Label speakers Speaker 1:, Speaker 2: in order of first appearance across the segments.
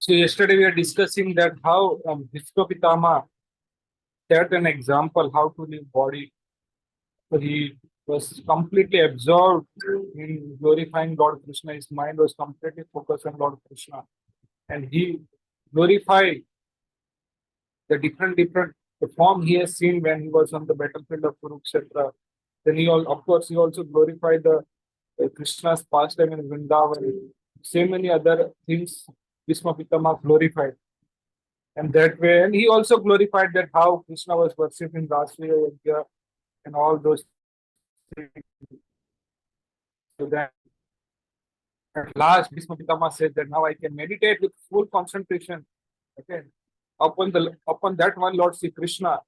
Speaker 1: So yesterday we are discussing that how Bhishma Pitama set an example how to live body. So he was completely absorbed in glorifying Lord Krishna. His mind was completely focused on Lord Krishna, and he glorified the different the form he has seen when he was on the battlefield of Kurukshetra. Then of course, he also glorified the Krishna's pastime in Vrindavan. So many other things Bhishma Pitama glorified. And that way, and he also glorified that how Krishna was worshipped in Rasliya Yajna and all those things. So then at last, Bhishma Pitama said that now I can meditate with full concentration. Okay, upon that one Lord Sri Krishna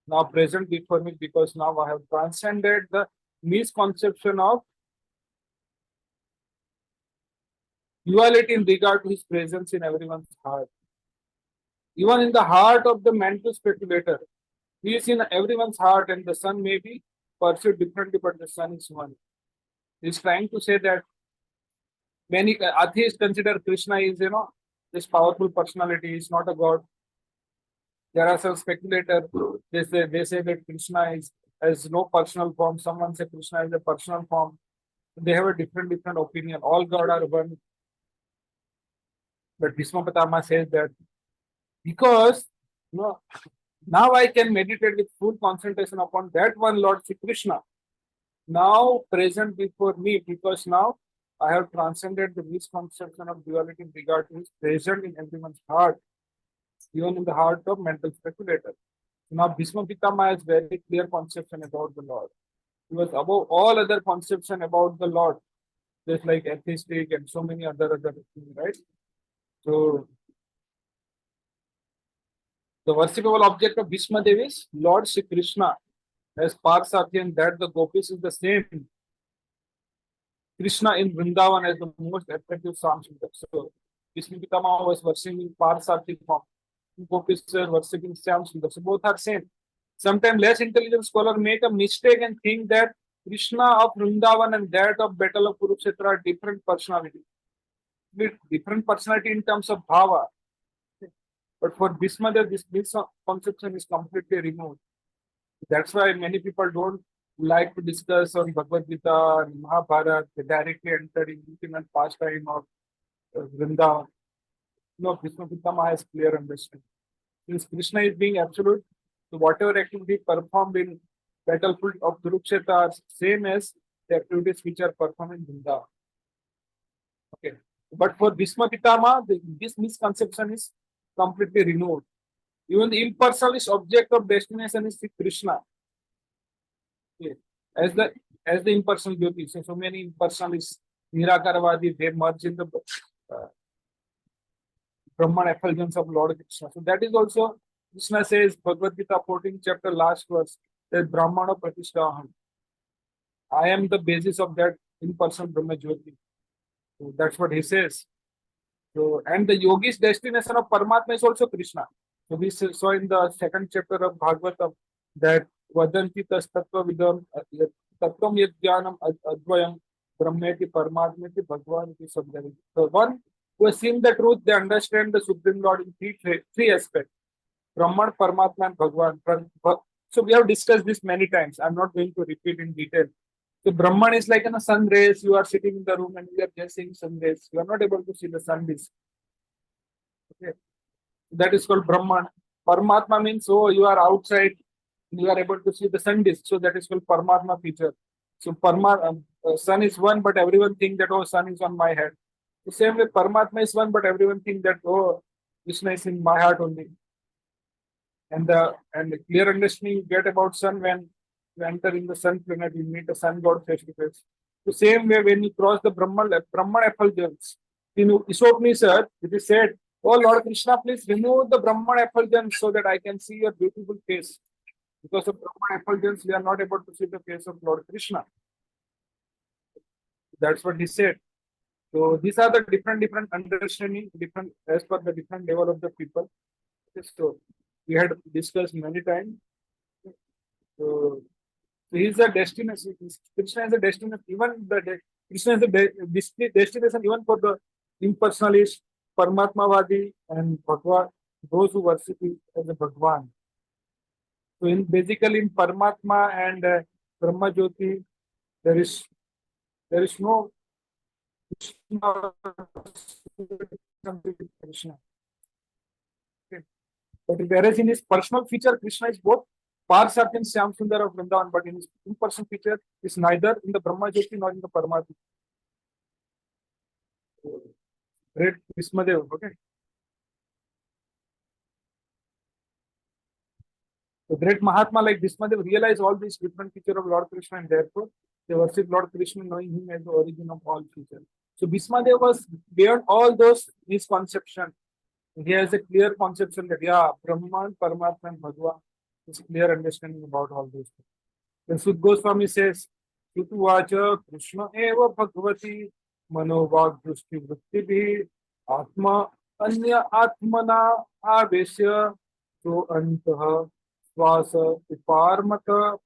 Speaker 1: now present before me, because now I have transcended the misconception of duality in regard to his presence in everyone's heart. Even in the heart of the mental speculator, he is in everyone's heart, and the sun may be perceived differently, but the sun is one. He is trying to say that many atheists consider Krishna is, this powerful personality. He is not a god. There are some speculators. They say that Krishna has no personal form. Someone say Krishna is a personal form. They have a different opinion. All God are one. But Bhishma Pitama says that because now I can meditate with full concentration upon that one Lord Sri Krishna, now present before me, because now I have transcended the misconception of duality in regard to his present in everyone's heart, even in the heart of mental speculators. Now Bhishma Pitama has very clear conception about the Lord. He was above all other conception about the Lord, just like atheistic and so many other things, right? So the worshipable object of Bhismadev is Lord Sri Krishna as Parsathi, and that the gopis is the same Krishna in Vrindavan as the most attractive Sam Sundar. So Bhishma Pitama was worshipping Parsathi form. Gopis are worshipping Sam Sundar. So both are same. Sometimes less intelligent scholar make a mistake and think that Krishna of Vrindavan and that of Battle of Kurukshetra are different personality. Different personality in terms of bhava. But for Bhismadev, this conception is completely removed. That's why many people don't like to discuss on Bhagavad Gita and Mahabharata. They directly enter in intimate pastime of Vrindavan. Bhishma Pitama has clear understanding. Since Krishna is being absolute, so whatever activity performed in battlefield of Kurukshetra are same as the activities which are performed in Vrindavan. Okay. But for Bhishma Pitama, this misconception is completely removed. Even the impersonalist object of destination is Krishna. Okay. As the impersonal beauty. So many impersonalists, Nirakarvadi, they merge in the Brahman effulgence of Lord Krishna. So that is also, Krishna says, Bhagavad Gita 14th chapter, last verse, that Brahmana Pratishtaham. I am the basis of that impersonal Brahma Jyoti. So that's what he says. So, and the yogi's destination of Paramatma is also Krishna. So we saw in the second chapter of Bhagavatam that Vadanti tas tattva vidam tattvam yad jnanam advayam brahmeti paramatmeti bhagavati sabdari. So one who has seen the truth, they understand the Supreme Lord in three aspects: Brahman, Paramatma, and Bhagavan. So we have discussed this many times. I'm not going to repeat in detail. So Brahman is like in a sun rays. You are sitting in the room and you are just seeing sun rays. You are not able to see the sun disk. Okay. That is called Brahman. Paramatma means, you are outside, you are able to see the sun disk. So that is called Paramatma feature. So sun is one, but everyone think that, sun is on my head. The same way Paramatma is one, but everyone think that, Krishna is in my heart only. And the clear understanding you get about sun when you enter in the sun planet, you meet the sun god face to face. The same way when you cross the Brahman effulgence. In Upanishad, it is said, "Oh Lord Krishna, please remove the Brahman effulgence so that I can see your beautiful face." Because of Brahman effulgence, we are not able to see the face of Lord Krishna. That's what he said. So these are the different understanding, different as per the different level of the people. So we had discussed many times. So he is a destination. Krishna is a destination. Even Krishna is a destination even for the impersonalist, Paramatmavadi and Bhagwan, those who worship it as a Bhagwan. So in basically in Paramatma and Brahma Jyoti, there is no Krishna. Krishna. Okay. But whereas in his personal feature, Krishna is both Parsat and Syam Sundar of Vrindavan, but in his in-person feature, is neither in the Brahma Jyoti nor in the Paramatma. Great Bhismadev, okay. The great Mahatma like Bhismadev realized all these different features of Lord Krishna and therefore they worship Lord Krishna knowing him as the origin of all features. So Bhismadev was beyond all those misconceptions. He has a clear conception that yeah, Brahman, Paramatma and Bhagwan is clear understanding about all those things. Then Sud Goswami says, Tutuvacha Krishna eva Bhagavati Manovag Drushti Vritti Atma Anya Atmana Avesya So Antah Swasa Viparmata.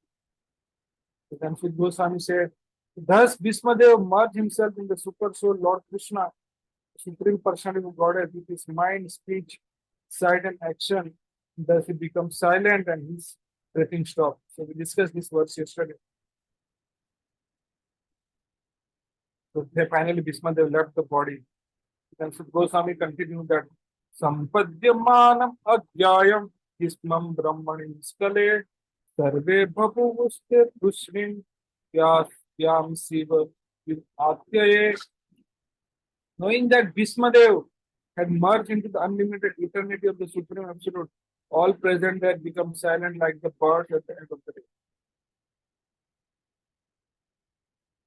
Speaker 1: Then Sud Goswami said, thus Bhismadev merged himself in the super soul Lord Krishna, Supreme Personality of Godhead, with his mind, speech, sight, and action. Thus he becomes silent and his breathing stops. So we discussed this verse yesterday. So they finally Bhismadev left the body. Then Sud Goswami continued that Sampadyamanam Adhyayam Bhismam Brahmani Skale Sarve Bhavuste Dushrim Yam Siva Atyaye. Knowing that Bhismadev had merged into the unlimited eternity of the Supreme Absolute, all present had become silent like the birds at the end of the day.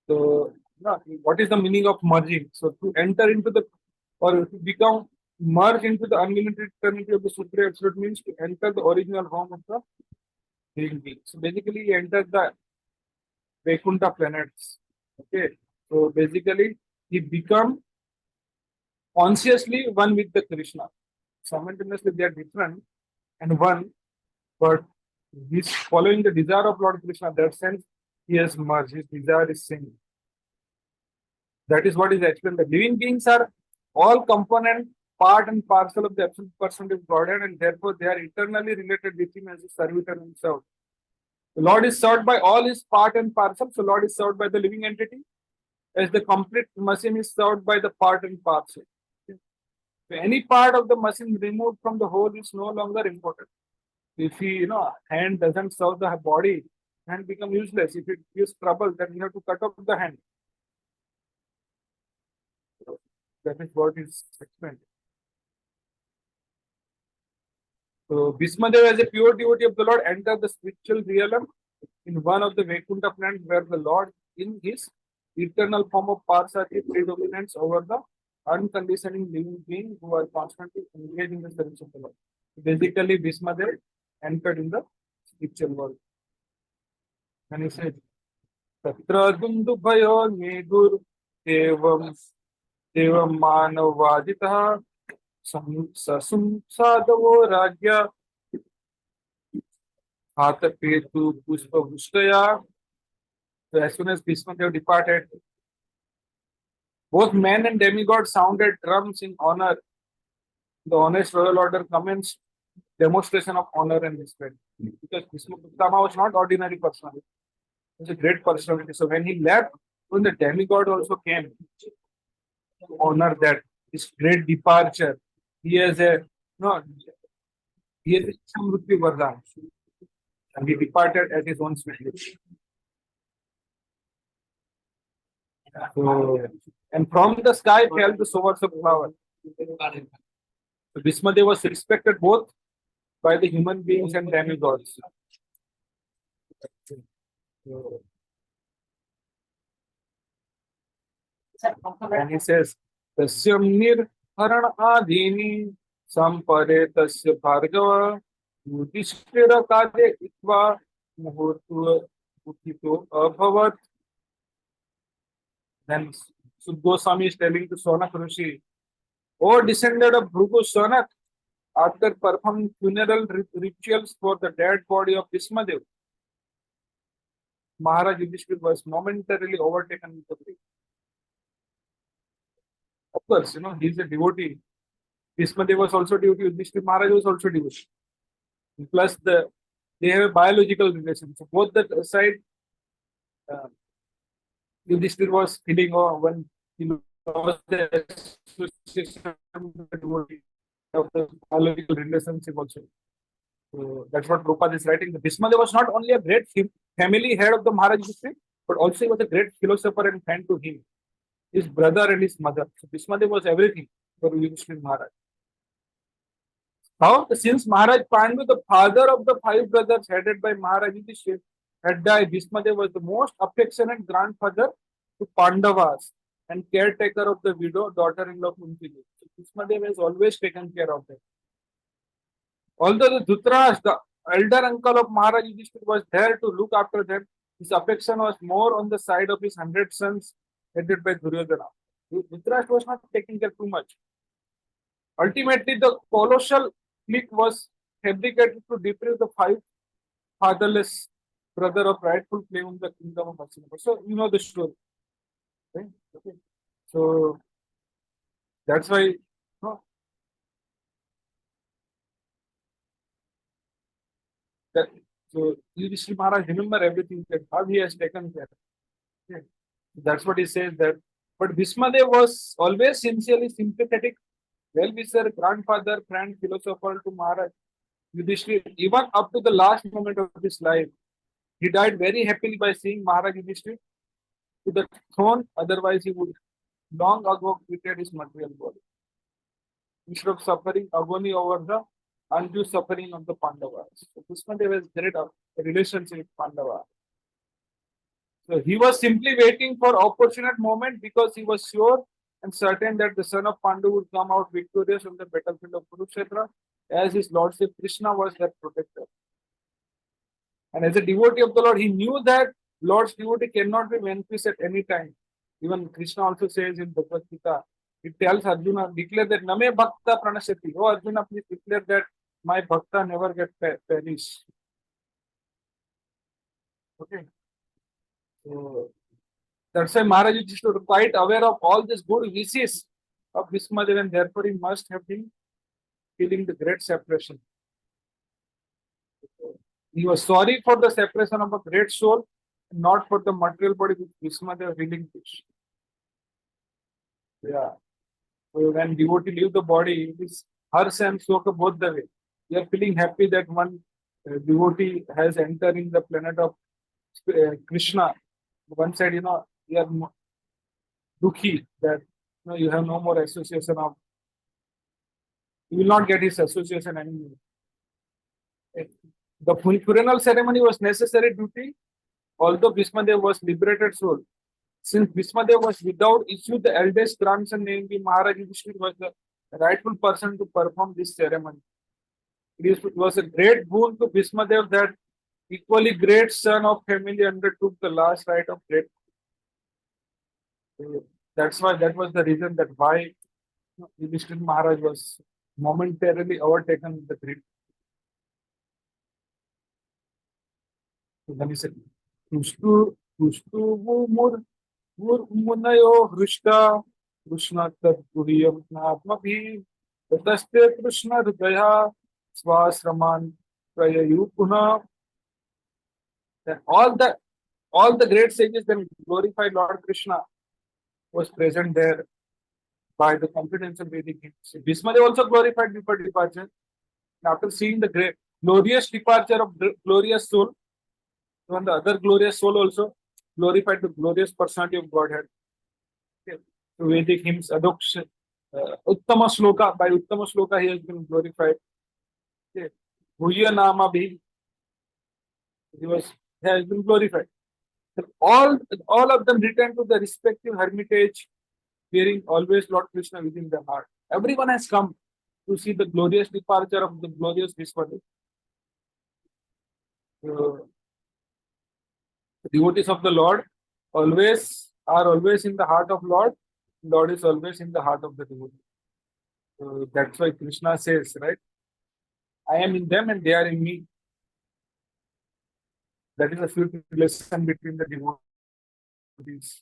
Speaker 1: So, what is the meaning of merging? So, to enter into the or to become merged into the unlimited eternity of the Supreme Absolute means to enter the original home of the living being. So, basically, he entered the Vaikuntha planets. Okay. So, basically, he become consciously one with the Krishna. Simultaneously, they are different and one, but he's following the desire of Lord Krishna. That sense, he has merged. His desire is same. That is what is explained. The living beings are all component, part and parcel of the absolute personality of Godhead, and therefore they are eternally related with him as a servitor and served. The Lord is served by all his part and parcel. So Lord is served by the living entity, as the complete machine is served by the part and parcel. So any part of the machine removed from the whole is no longer important. If hand doesn't serve the body, hand become useless. If it gives trouble, then you have to cut off the hand. That is what is explained. So Bhismadev as a pure devotee of the Lord entered the spiritual realm in one of the Vaikuntha planets where the Lord in his eternal form of Parsati predominates over the unconditioning living beings who are constantly engaged in the service of the Lord. Basically, Bhismadev entered in the spiritual world. And he said, Tatra Dundubhayo Negur Devam Devam Manavaditah Sasum Sadavo Ragya Hatapetu Pushpa Vushtaya. So as soon as Bhismadev departed, both men and demigods sounded drums in honor. The honest royal order commenced demonstration of honor and respect. Because Bhisma was not ordinary personality. He was a great personality. So when he left, when the demigod also came to honor that his great departure, he has a Samruti Vardhan. And he departed at his own speed. So, and from the sky fell the showers of flower. So Bhismadev was respected both by the human beings and demigods. And he says, Tasyam nirharan adini sampare tasya bhargava Yudhisthira kade itva muhurtu uthito abhavat. Then Sud Goswami is telling to Sonak Rishi, O descendant of Bhrugu Sonak, after performing funeral rituals for the dead body of Bhismadev, Maharaj Yudhisthira was momentarily overtaken with the grief. Of course, he is a devotee. Bhismadev was also devotee, Yudhisthira Maharaj was also devotee. Plus they have a biological relation. So both the side, uh, Yudhisthira was feeling when he lost the association with the devotee of the biological relationship also. So that's what Prabhupada is writing. The Bhismadev was not only a great family head of the Maharaj Yudhisthira, but also he was a great philosopher and friend to him, his brother and his mother. So Bhismadev was everything for Yudhisthira Maharaj. How? Since Maharaj Pandu, the father of the five brothers headed by Maharaj Yudhishthira, had died, Bhismadev was the most affectionate grandfather to Pandavas and caretaker of the widow, daughter-in-law of Kunti. So Bhismadev has always taken care of them. Although the Dhritarashtra, the elder uncle of Maharaj Yudhishthira, was there to look after them, his affection was more on the side of his 100 sons headed by Duryodhana. Dhritarashtra was not taking care too much. Ultimately, the colossal clique was fabricated to deprive the five fatherless brother of rightful claim in the kingdom of Hastinapur. So you know the story, right? Okay. So that's why that so Yudhishthira Maharaj remember everything that how he has taken care. Okay. That's what he says that. But Bhismadev was always sincerely sympathetic, well-wisher, grandfather, friend, philosopher to Maharaj Yudhishthira, even up to the last moment of his life. He died very happily by seeing Maharaj Yudhishthira to the throne, otherwise he would long ago quitted his material body. Instead of suffering agony over the undue suffering of the Pandavas. So Bhismadev has great relationship with Pandava. So he was simply waiting for opportune moment because he was sure and certain that the son of Pandu would come out victorious on the battlefield of Kurukshetra, as his lordship Krishna was their protector. And as a devotee of the Lord, he knew that Lord's devotee cannot be vanquished at any time. Even Krishna also says in Bhagavad Gita, it tells Arjuna, declare that Name Bhakta Pranashati. Oh Arjuna, please declare that my Bhakta never get perished. Okay. So that's why Maharaj is quite aware of all these good wishes of Bhismadev, and therefore he must have been feeling the great separation. He was sorry for the separation of a great soul, not for the material body which Bhismadev relinquished. Yeah. So when devotee leave the body, it is harsh and soka both the way. We are feeling happy that one devotee has entered in the planet of Krishna. One side, you are dukhi that you have no more association of, you will not get his association anymore. The funeral ceremony was necessary duty, although Bhismadev was liberated soul. Since Bhismadev was without issue, the eldest grandson, namely Maharaj Yudhishthira, was the rightful person to perform this ceremony. It was a great boon to Bhismadev that equally great son of family undertook the last rite of great. That was the reason that why Yudhishthira Maharaj was momentarily overtaken with the grief. So then he said, Tushtu Munayo Hrishta Krishna Taduriyam Natmabhi Tataste Krishna Hridaya Swasraman Prayayu Puna. Then all the great sages then glorified Lord Krishna was present there by the comprehensive Vedic hymns. Bhismadev also glorified before departure. And after seeing the great glorious departure of the glorious soul, even the other glorious soul also glorified the glorious personality of Godhead. Okay. So Vedic hymns, Adoksha, Uttama Shloka, by Uttama Shloka he has been glorified. Okay. Bhuya Nama Bhi, he has been glorified. So all of them returned to the respective hermitage, bearing always Lord Krishna within their heart. Everyone has come to see the glorious departure of the glorious Bhismadev. The devotees of the Lord are always in the heart of Lord. Lord is always in the heart of the devotee. So that's why Krishna says, right? I am in them and they are in me. That is a sweet relation between the devotees.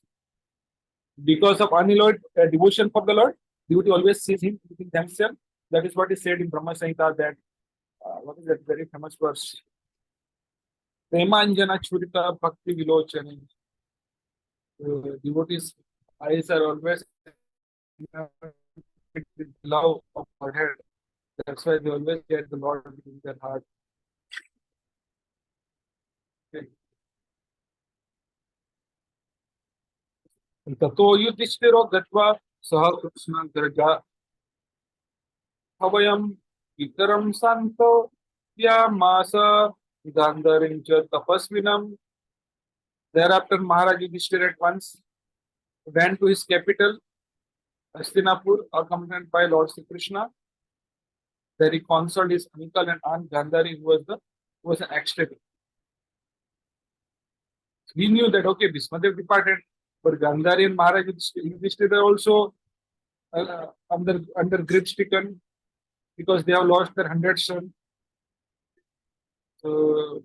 Speaker 1: Because of unalloyed devotion for the Lord, devotee always sees him within themselves that is what is said in Brahma Samhita that what is that very famous verse? Premanjana Churita Bhakti Vilochani. Devotees' eyes are always with love of Godhead. That's why they always get the Lord in their heart. Okay. ततो युधिष्ठिरो गत्वा सह कृष्ण गर्गा अवयम इतरम शांतो यामास गांधारीं च तपस्विनम. Thereafter, Maharaj Yudhisthira at once went to his capital, Hastinapur, accompanied by Lord Sri Krishna. There he consoled his uncle and aunt Gandhari, who was an ecstatic. He knew that okay, Bhismadev departed, but Gandhari and Maharaj Yudhisthira also under grip stricken because they have lost their 100th son. So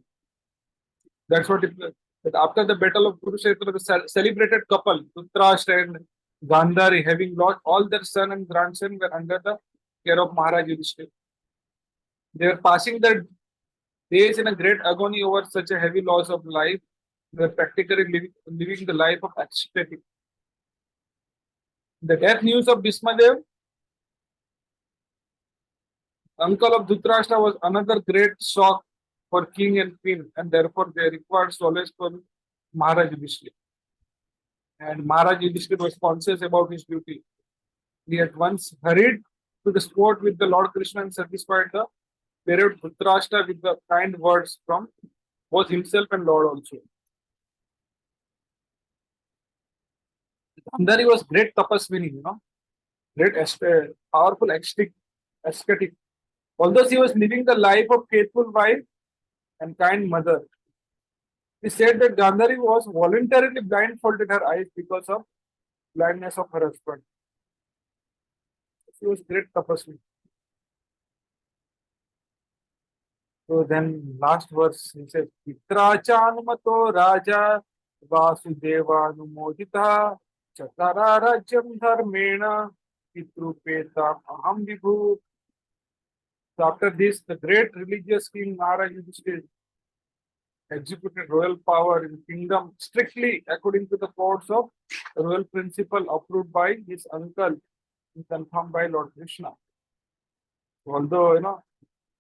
Speaker 1: that's what it. That after the battle of Kurukshetra, the celebrated couple, Dhritarashtra and Gandhari, having lost all their son and grandson, were under the care of Maharaj Yudhisthira. They were passing their days in a great agony over such a heavy loss of life. They were practically living the life of ecstatic. The death news of Bhismadev, uncle of Dhritarashtra, was another great shock for king and queen, and therefore they required solace from Maharaj Yudhisthira. And Maharaj Yudhisthira was conscious about his duty. He at once hurried to the spot with the Lord Krishna and satisfied the parent Dhritarashtra with the kind words from both himself and Lord also. Gandhari was great tapaswini, great powerful ascetic. Although she was living the life of faithful wife and kind mother, he said that Gandhari was voluntarily blindfolded her eyes because of blindness of her husband. She was great tapaswini. So then last verse he says, Pitrachanumato Raja Vasudeva Chatara Rajyam Dharmena Pitrupetam Aham Vibhu. So after this, the great religious king Maharaj Yudhisthira executed royal power in the kingdom strictly according to the codes of royal principle approved by his uncle and confirmed by Lord Krishna. So although,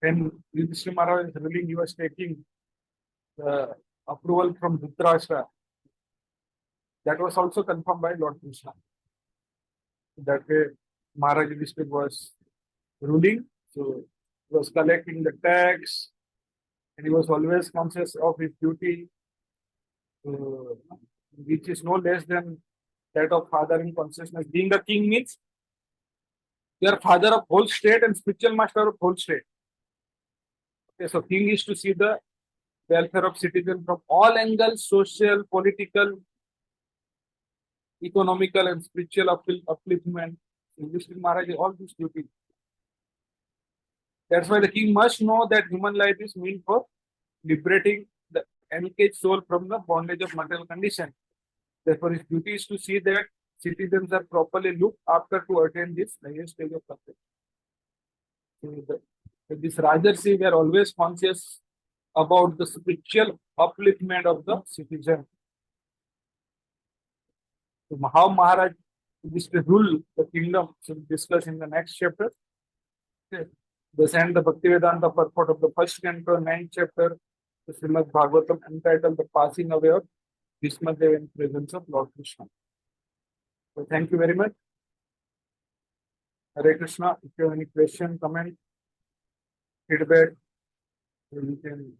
Speaker 1: when Yudhisthira Maharaj was ruling, he was taking the approval from Dhritarashtra. That was also confirmed by Lord Krishna. That way, Maharaj Yudhisthira was ruling, so he was collecting the tax, and he was always conscious of his duty, which is no less than that of fathering consciousness. Being the king means you are father of whole state and spiritual master of whole state. Okay, so king is to see the welfare of citizens from all angles: social, political, economical, and spiritual upliftment. Yudhisthira Maharaj all these duties. That's why the king must know that human life is meant for liberating the encaged soul from the bondage of material condition. Therefore, his duty is to see that citizens are properly looked after to attain this highest stage of perfection. So this Rajarsi, we are always conscious about the spiritual upliftment of the citizen. So how Maharaj used to rule the kingdom, so we discuss in the next chapter. Okay. Thus end the Bhaktivedanta purport of the first canto, 9th chapter, the Srimad Bhagavatam, entitled The Passing Away of Bhismadev in Presence of Lord Krishna. So thank you very much. Hare Krishna. If you have any question, comment, feedback, you can